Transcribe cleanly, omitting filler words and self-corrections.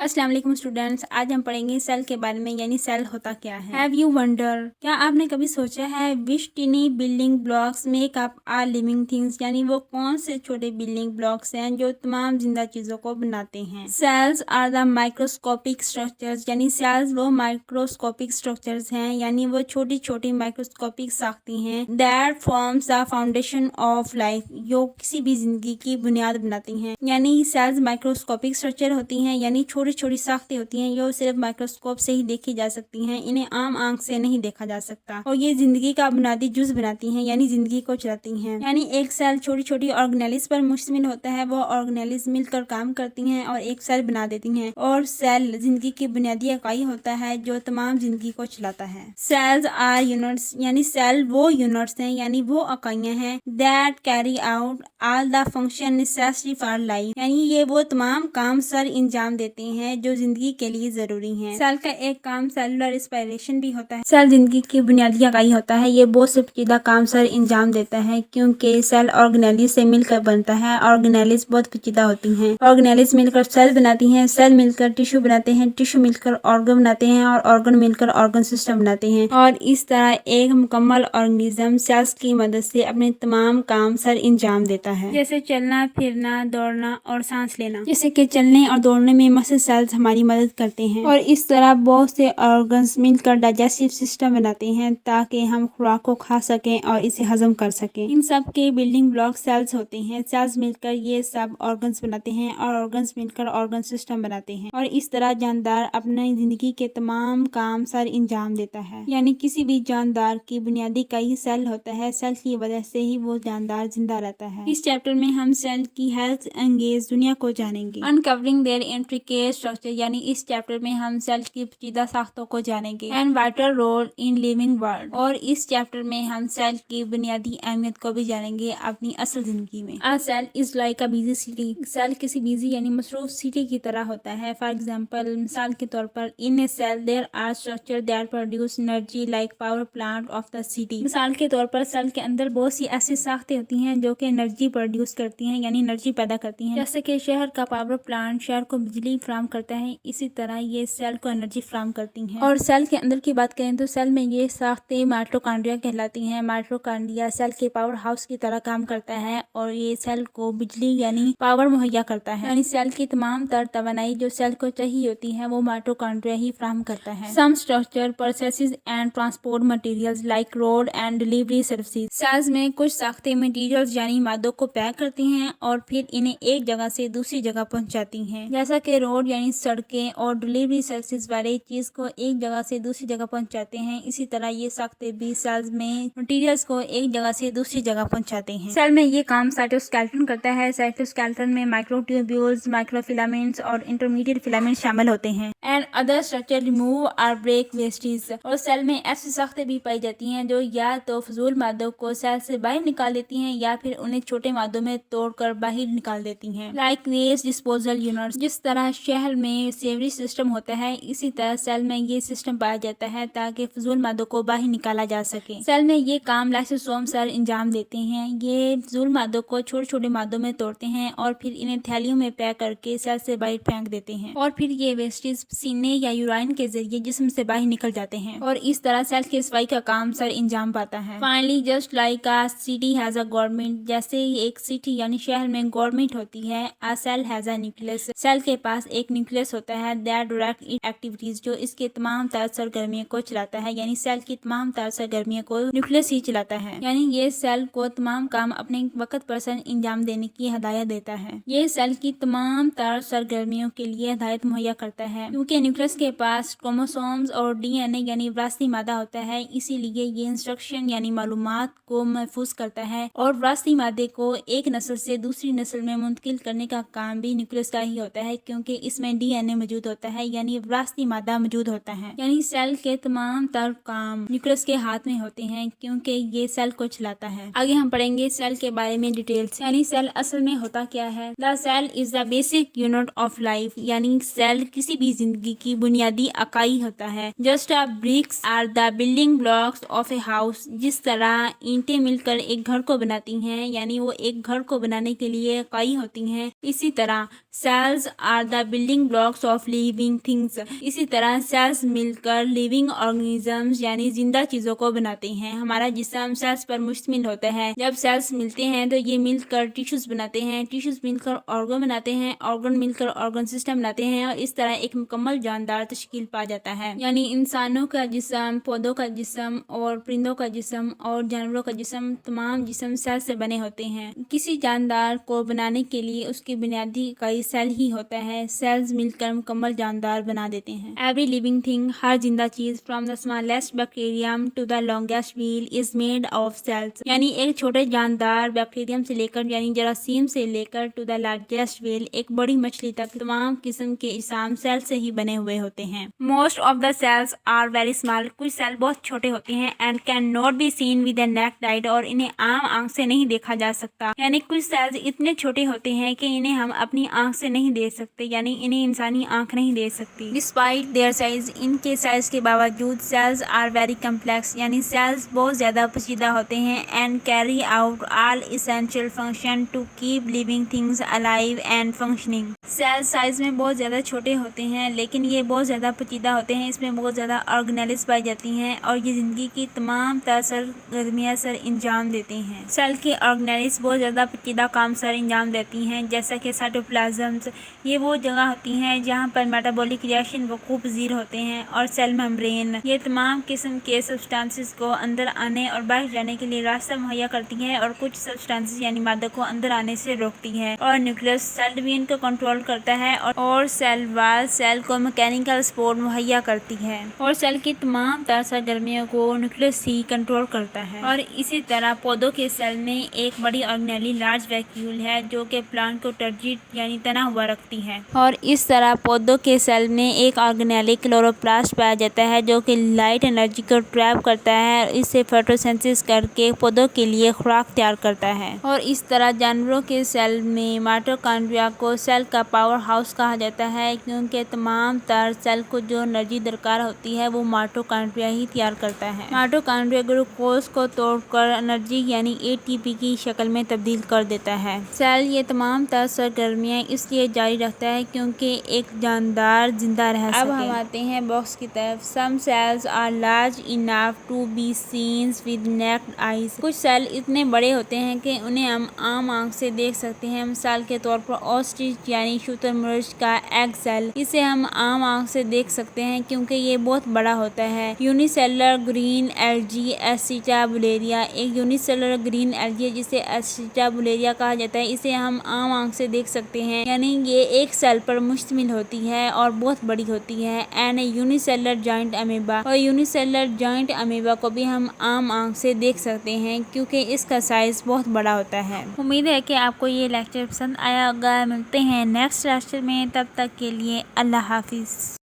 अस्सलाम वालेकुम स्टूडेंट्स, आज हम पढ़ेंगे सेल के बारे में, यानी सेल होता क्या है। हैव यू वंडर, क्या आपने कभी सोचा है which tiny building blocks make up our living things, यानी वो कौन से छोटे बिल्डिंग ब्लॉक्स हैं जो तमाम जिंदा चीजों को बनाते हैं। Cells are the microscopic structures, यानी सेल्स वो माइक्रोस्कोपिक स्ट्रक्चर्स हैं, यानी वो छोटी छोटी माइक्रोस्कोपिक साख्ती हैं। That forms the foundation of life, जो किसी भी जिंदगी की बुनियाद बनाती हैं। यानी सेल्स माइक्रोस्कोपिक स्ट्रक्चर होती हैं, यानी छोटी छोटी साख्तें होती हैं जो सिर्फ माइक्रोस्कोप से ही देखी जा सकती हैं, इन्हें आम आंख से नहीं देखा जा सकता, और ये जिंदगी का बुनियादी जुज बनाती हैं, यानी जिंदगी को चलाती हैं। यानी एक सेल छोटी छोटी ऑर्गेनेलिस पर मुश्तमिल होता है, वो ऑर्गेनेलिस मिलकर काम करती हैं और एक सेल बना देती हैं, और सेल जिंदगी की बुनियादी इकाई होता है जो तमाम जिंदगी को चलाता है। सेल्स आर यूनिट्स, यानी सेल वो यूनिट्स हैं, यानी वो इकाइयां हैं that carry out all the function necessary for life, यानी ये वो तमाम काम सर इंजाम देते हैं जो जिंदगी के लिए जरूरी हैं। सेल का एक काम सेलुलर रेस्पिरेशन भी होता है। सेल जिंदगी की बुनियादी इकाई होता है, ये बहुत से पेचीदा काम सर इंजाम देता है, क्योंकि सेल ऑर्गेनेलिस से मिलकर बनता है। ऑर्गेनेलिस बहुत पेचीदा होती हैं। ऑर्गेनेलिस मिलकर सेल बनाती हैं, सेल मिलकर टिश्यू बनाते हैं, टिश्यू मिलकर ऑर्गन बनाते हैं, और ऑर्गन मिलकर ऑर्गन सिस्टम बनाते हैं, और इस तरह एक मुकम्मल ऑर्गेनिज्म सेल्स की मदद से अपने तमाम काम सर इंजाम देता है, जैसे चलना, फिरना, दौड़ना और सांस लेना। जैसे कि चलने और दौड़ने में मसल सेल्स हमारी मदद करते हैं, और इस तरह बहुत से ऑर्गन्स मिलकर डाइजेस्टिव सिस्टम बनाते हैं ताकि हम खुराक को खा सकें और इसे हजम कर सकें। इन सब के बिल्डिंग ब्लॉक सेल्स होते हैं। सेल्स मिलकर ये सब ऑर्गन्स बनाते हैं, और ऑर्गन्स मिलकर ऑर्गन सिस्टम बनाते हैं, और इस तरह जानदार अपनी जिंदगी के तमाम काम सर इंजाम देता है। यानी किसी भी जानदार की बुनियादी कई सेल होता है, सेल की वजह से ही वो जानदार जिंदा रहता है। इस चैप्टर में हम सेल की हेल्थ एंगेज दुनिया को जानेंगे। अनकवरिंग देयर इंट्रिकेट स्ट्रक्चर, यानी इस चैप्टर में हम सेल की पेचीदा साख्तों को जानेंगे। And vital role in living world, और इस चैप्टर में हम सेल की बुनियादी अहमियत को भी जानेंगे अपनी असल जिंदगी में। A cell is like a busy city, cell किसी बिजी यानी मसरूफ सिटी की तरह होता है। फॉर एग्जाम्पल, मिसाल के तौर पर, in a cell there are structure that produce energy like power plant of the city. मिसाल के तौर पर सेल के अंदर बहुत सी ऐसी साख्तें होती हैं जो कि एनर्जी प्रोड्यूस करती हैं, यानी एनर्जी पैदा करती हैं। जैसे कि शहर का पावर प्लांट शहर को बिजली फराहम करता है, इसी तरह ये सेल को एनर्जी फराहम करती हैं। और सेल के अंदर की बात करें तो सेल में ये साख्तें माइटोकॉन्ड्रिया कहलाती हैं। माइटोकॉन्ड्रिया सेल के पावर हाउस की तरह काम करता है, और ये सेल को बिजली यानी पावर मुहैया करता है। यानी सेल की तमाम तर तवानाई जो सेल को चाहिए होती है वो माइटोकॉन्ड्रिया ही फराहम करता है। Some structure processes and transport materials like road and delivery services, cells में कुछ साख्तें मटेरियल्स यानी मादों को पैक करती हैं और फिर इन्हें एक जगह से दूसरी जगह पहुंचाती हैं। जैसा कि रोड यानी सड़कें और डिलीवरी सर्विसेज वाले चीज को एक जगह से दूसरी जगह पहुंचाते हैं, इसी तरह ये साख्तें भी सेल्स में मटेरियल्स को एक जगह से दूसरी जगह पहुंचाते हैं। सेल में ये काम साइटोस्केलेटन करता है। साइटोस्केलेटन में माइक्रोट्यूब्यूल्स, माइक्रोफिलामेंट्स और इंटरमीडिएट फिलामेंट्स शामिल होते हैं। एंड अदर स्ट्रक्चर रिमूव और ब्रेक वेस्टेज, और सेल में ऐसी साख्तें भी पाई जाती हैं जो या तो फजूल मादों को सेल से बाहर निकाल देती हैं, या फिर उन्हें छोटे मादों में तोड़कर बाहर निकाल देती हैं। लाइक वेस्ट डिस्पोजल यूनिट्स, जिस तरह शहर में सेवरेज सिस्टम होता है, इसी तरह सेल में ये सिस्टम पाया जाता है ताकि फजूल मादों को बाहर निकाला जा सके। सेल में ये काम लाइसोसोम सेल इंजाम देते हैं। ये फजूल मादों को छोटे छोटे मादों में तोड़ते हैं और फिर इन्हें थैलियों में पैक करके सेल से बाहर फेंक देते हैं, और फिर ये वेस्टेज पसीने या यूराइन के जरिए जिस्म से बाहर निकल जाते हैं, और इस तरह सेल की सफाई का काम सर इंजाम पाता है। Finally, just like a city has a government, जैसे एक सिटी यानी शहर में गवर्नमेंट होती है, a cell has a nucleus, cell के पास एक न्यूक्लियस होता है दैट डायरेक्ट इट एक्टिविटीज, जो इसके तमाम तर सरगर्मियों को चलाता है। यानी सेल की तमाम तर सरगर्मियों को न्यूक्लियस ही चलाता है। यानी ये सेल को तमाम काम अपने वक्त पर सर इंजाम देने की हदायत देता है। ये सेल की तमाम तर सरगर्मियों के लिए हदायत मुहैया करता है। क्योंकि न्यूक्लियस के पास क्रोमोसोम्स और डीएनए यानी विरासती मादा होता है, इसीलिए ये इंस्ट्रक्शन यानी मालूमात को महफूज करता है, और विरासती मादे को एक नस्ल से दूसरी नस्ल में मुंतकिल करने का काम भी न्यूक्लियस का ही होता है, क्योंकि इसमें डीएनए मौजूद होता है, यानी विरासती मादा मौजूद होता है। यानी सेल के तमाम तर काम न्यूक्लियस के हाथ में होते हैं, क्योंकि ये सेल को चलाता है। आगे हम पढ़ेंगे सेल के बारे में डिटेल्स, यानी सेल असल में होता क्या है। The cell is the basic unit of life, यानी सेल किसी भी जिंदगी زندگی کی بنیادی اکائی ہوتا ہے. Just bricks are the building blocks of a house. جس طرح اینٹیں مل کر ایک گھر کو بناتی ہیں، یعنی وہ ایک گھر کو بنانے کے لیے اکائی ہوتی ہیں، اسی طرح cells are the building blocks of living things. اسی طرح سیلز مل کر لیونگ آرگنیزمز یعنی زندہ چیزوں کو بناتے ہیں. ہمارا جسم سیلز پر مشتمل ہوتا ہے. جب سیلز ملتے ہیں تو یہ مل کر ٹیشوز بناتے ہیں، ٹیشوز مل کر آرگن بناتے ہیں، آرگن مل کر آرگن سسٹم بناتے ہیں، اور اس طرح ایک مکمل جاندار تشکیل پا جاتا ہے. یعنی انسانوں کا جسم، پودوں کا جسم اور پرندوں کا جسم اور جانوروں کا جسم، تمام جسم سیل سے بنے ہوتے ہیں. کسی جاندار کو بنانے کے لیے اس کی بنیادی اکائی سیل ہی ہوتا ہے. سیلز مل کر مکمل جاندار بنا دیتے ہیں. Every living thing، ہر زندہ چیز، from the smallest bacterium to the longest wheel is made of cells. یعنی ایک چھوٹے جاندار بیکٹیریم سے لے کر یعنی جراثیم سے لے کر to the largest whale ایک بڑی مچھلی تک تمام قسم کے اجسام سیل سے ہی بنے ہوئے ہوتے ہیں. Most of the cells are very small. کچھ سیل بہت چھوٹے ہوتے ہیں and cannot be seen with the naked eye اور انہیں عام آنکھ سے نہیں دیکھا جا سکتا. یعنی کچھ سیلز اتنے چھوٹے ہوتے ہیں کہ انہیں ہم اپنی آنکھ سے نہیں دیکھ سکتے، یعنی انہیں انسانی آنکھ نہیں دیکھ سکتی. Despite their size، ان کے سائز کے باوجود cells are very complex، یعنی سیلز بہت زیادہ پیچیدہ ہوتے ہیں and carry out all essential function to keep living things alive and functioning. Cells size میں بہت زیادہ چھوٹے ہوتے ہیں لیکن یہ بہت زیادہ پیچیدہ ہوتے ہیں، اس میں بہت زیادہ آرگنیلز پائی جاتی ہیں اور یہ زندگی کی تمام سرگرمیاں سر انجام دیتے ہیں. سیل کے آرگنیلز بہت زیادہ پیچیدہ کام سر انجام دیتی ہیں، جیسا کہ سائٹوپلازمز، یہ وہ جگہ ہوتی ہیں جہاں پر میٹابولک ریئیکشن وقوع پذیر ہوتے ہیں، اور سیل میمبرین، یہ تمام قسم کے سبسٹانسز کو اندر آنے اور باہر جانے کے لیے راستہ مہیا کرتی ہے اور کچھ سبسٹانسز یعنی مادہ کو اندر آنے سے روکتی ہے. اور نیوکلیس سیل ڈویژن کو کنٹرول کرتا ہے اور سیل وال سیل کو میکینیکل سپورٹ مہیا کرتی ہے، اور سیل کی تمام تر سرگرمیوں کو نیوکلیس ہی کنٹرول کرتا ہے. اور اسی طرح پودوں کے سیل میں ایک بڑی آرگنیلی لارج ویکیول ہے جو کہ پلانٹ کو ٹرجیٹ یعنی تنا ہوا رکھتی ہے. اور اس طرح پودوں کے سیل میں ایک آرگنیلی کلوروپلاسٹ پایا جاتا ہے جو کہ لائٹ انرجی کو ٹریپ کرتا ہے اور اسے فوٹوسنتھسس کر کے پودوں کے لیے خوراک تیار کرتا ہے. اور اس طرح جانوروں کے سیل میں مائٹوکانڈریا کو سیل کا پاور ہاؤس کہا جاتا ہے، کیونکہ تمام تر سیل کو جو انرجی درکار ہوتی ہے وہ مائٹوکانڈریا ہی تیار کرتا ہے. مائٹوکانڈریا گلوکوز کو توڑ کر انرجی یعنی ATP کی شکل میں تبدیل کر دیتا ہے. سیل یہ تمام تر سرگرمیاں اس لیے جاری رکھتا ہے کیونکہ ایک جاندار زندہ رہ سکے. اب ہم آتے ہیں باکس کی طرف. Some cells are large enough to be seen with naked eyes. کچھ سیل اتنے بڑے ہوتے ہیں کہ انہیں ہم عام آنکھ سے دیکھ سکتے ہیں. مثال کے طور پر آسٹرچ یعنی شتر مرغ کا ایگ سیل، اسے ہم عام آنکھ سے دیکھ سکتے ہیں کیونکہ یہ بہت بڑا ہوتا ہے. یونیسیلر گرین ایلگی ایسیٹابولیریا ایک یونیسیلر گرین ایلگی جسے ایسیٹابولیریا کہا جاتا ہے، اسے ہم عام آنکھ سے دیکھ سکتے ہیں، یعنی یہ ایک سیل پر مشتمل ہوتی ہے اور بہت بڑی ہوتی ہے. اینڈ یونیسیلر جائنٹ امیبا اور یونیسیلر جائنٹ امیبا کو بھی ہم عام آنکھ سے دیکھ سکتے ہیں کیونکہ اس کا سائز بہت بڑا ہوتا ہے. امید ہے کہ آپ کو یہ لیکچر پسند آیا ہوگا. ملتے ہیں نیکسٹ لیکچر میں، تب تک کے لیے اللہ حافظ.